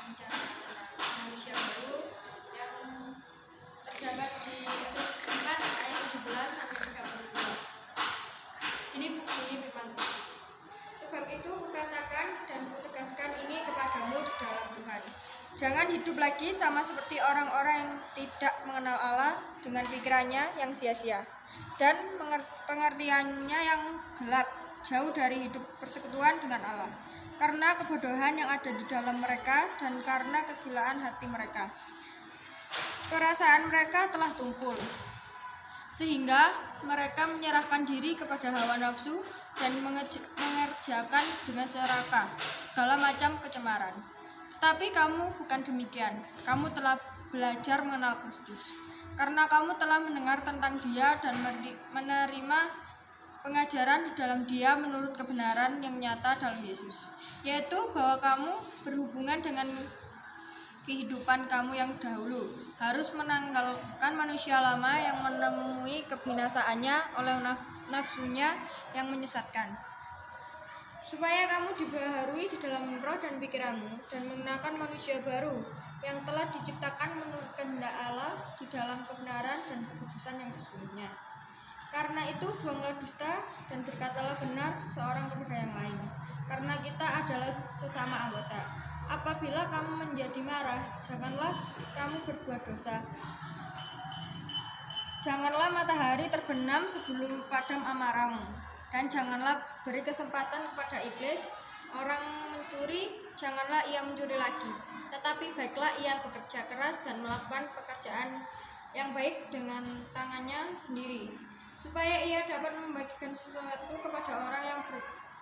pembicaraan tentang manusia baru yang terdapat di Efesus 4 ayat 17 sampai 32. Ini bunyi firman Tuhan. Sebab itu kukatakan dan kutegaskan ini kepadamu di dalam Tuhan. Jangan hidup lagi sama seperti orang-orang yang tidak mengenal Allah dengan pikirannya yang sia-sia dan pengertiannya yang gelap, jauh dari hidup persekutuan dengan Allah. Karena kebodohan yang ada di dalam mereka dan karena kegilaan hati mereka, perasaan mereka telah tumpul, sehingga mereka menyerahkan diri kepada hawa nafsu dan mengerjakan dengan serakah segala macam kecemaran. Tetapi kamu bukan demikian. Kamu telah belajar mengenal Kristus, karena kamu telah mendengar tentang Dia dan menerima pengajaran di dalam Dia menurut kebenaran yang nyata dalam Yesus, yaitu bahwa kamu berhubungan dengan kehidupan kamu yang dahulu harus menanggalkan manusia lama yang menemui kebinasaannya oleh nafsunya yang menyesatkan, supaya kamu dibaharui di dalam roh dan pikiranmu dan mengenakan manusia baru yang telah diciptakan menurut kehendak Allah di dalam kebenaran dan kekudusan yang sesungguhnya. Karena itu buanglah dusta dan berkatalah benar seorang kepada yang lain, karena kita adalah sesama anggota. Apabila kamu menjadi marah, janganlah kamu berbuat dosa. Janganlah matahari terbenam sebelum padam amarahmu, dan janganlah beri kesempatan kepada iblis. Orang mencuri, janganlah ia mencuri lagi, tetapi baiklah ia bekerja keras dan melakukan pekerjaan yang baik dengan tangannya sendiri, supaya ia dapat membagikan sesuatu kepada orang yang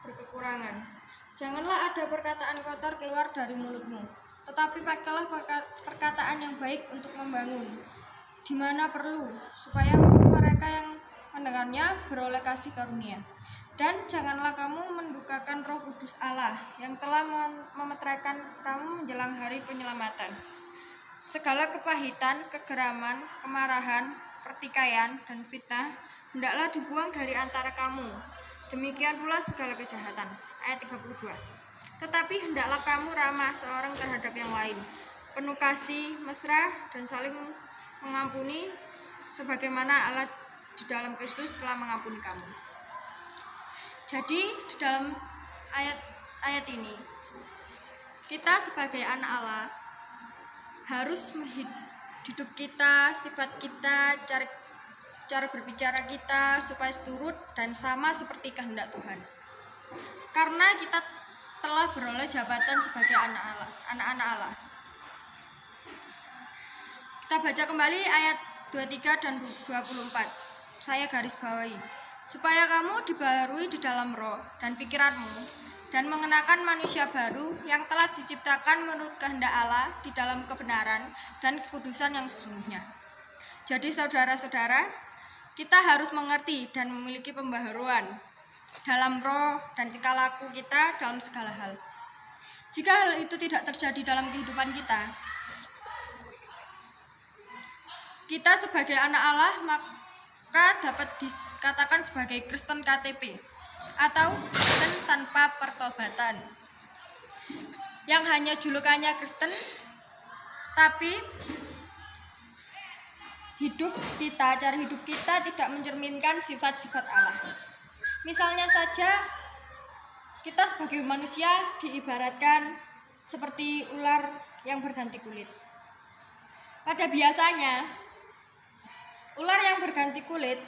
berkekurangan. Janganlah ada perkataan kotor keluar dari mulutmu, tetapi pakailah perkataan yang baik untuk membangun, di mana perlu, supaya mereka yang mendengarnya beroleh kasih karunia. Dan janganlah kamu mendukakan Roh Kudus Allah yang telah memeteraikan kamu menjelang hari penyelamatan. Segala kepahitan, kegeraman, kemarahan, pertikaian, dan fitnah hendaklah dibuang dari antara kamu. Demikian pula segala kejahatan. Ayat 32. Tetapi hendaklah kamu ramah seorang terhadap yang lain, penuh kasih, mesra, dan saling mengampuni, sebagaimana Allah di dalam Kristus telah mengampuni kamu. Jadi di dalam ayat ini, kita sebagai anak Allah harus hidup kita, sifat kita, cara berbicara kita supaya seturut dan sama seperti kehendak Tuhan. Karena kita telah beroleh jabatan sebagai anak-anak Allah. Kita baca kembali ayat 23 dan 24. Saya garis bawahi. Supaya kamu dibaharui di dalam roh dan pikiranmu dan mengenakan manusia baru yang telah diciptakan menurut kehendak Allah di dalam kebenaran dan kekudusan yang sesungguhnya. Jadi saudara-saudara, kita harus mengerti dan memiliki pembaharuan dalam roh dan tingkah laku kita dalam segala hal. Jika hal itu tidak terjadi dalam kehidupan kita sebagai anak Allah maka dapat dikatakan sebagai Kristen KTP atau Kristen tanpa pertobatan, yang hanya julukannya Kristen, tapi cara hidup kita tidak mencerminkan sifat-sifat Allah. Misalnya saja, kita sebagai manusia diibaratkan seperti ular yang berganti kulit. Pada biasanya, ular yang berganti kulit,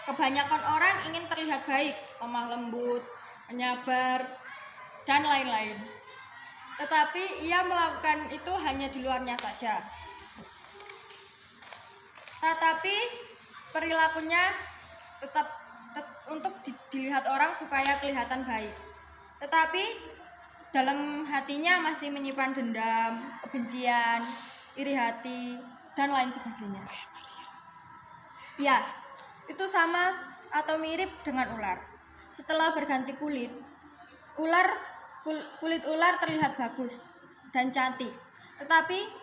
kebanyakan orang ingin terlihat baik, lemah lembut, penyabar, dan lain-lain. Tetapi ia melakukan itu hanya di luarnya saja. Tetapi perilakunya tetap untuk dilihat orang supaya kelihatan baik. Tetapi dalam hatinya masih menyimpan dendam, kebencian, iri hati, dan lain sebagainya. Ya, itu sama atau mirip dengan ular. Setelah berganti kulit ular terlihat bagus dan cantik. Tetapi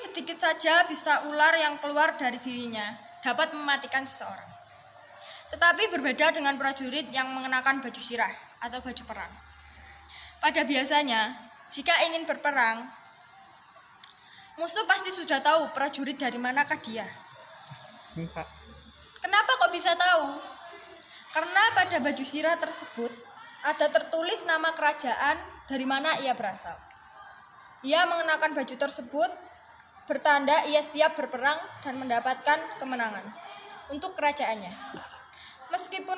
sedikit saja bisa ular yang keluar dari dirinya dapat mematikan seseorang. Tetapi berbeda dengan prajurit yang mengenakan baju sirah atau baju perang. Pada biasanya, jika ingin berperang, musuh pasti sudah tahu prajurit dari manakah dia. Kenapa kok bisa tahu? Karena pada baju sirah tersebut ada tertulis nama kerajaan dari mana ia berasal. Ia mengenakan baju tersebut bertanda ia siap berperang dan mendapatkan kemenangan untuk kerajaannya. Meskipun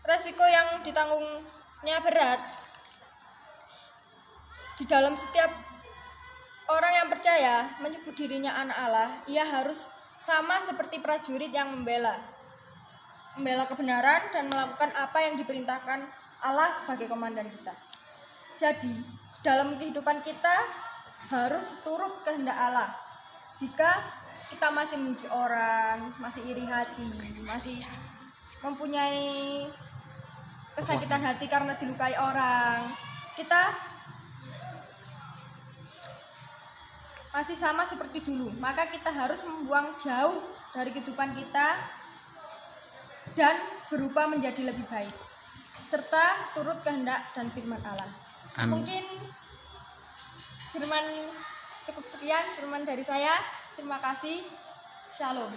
resiko yang ditanggungnya berat, di dalam setiap orang yang percaya menyebut dirinya anak Allah, ia harus sama seperti prajurit yang membela kebenaran dan melakukan apa yang diperintahkan Allah sebagai komandan kita. Jadi, dalam kehidupan kita harus turut kehendak Allah. Jika kita masih membenci orang, masih iri hati, masih mempunyai kesakitan hati karena dilukai orang, kita masih sama seperti dulu, maka kita harus membuang jauh dari kehidupan kita dan berubah menjadi lebih baik, serta turut kehendak dan firman Allah. Mungkin firman cukup sekian, firman dari saya. Terima kasih. Shalom.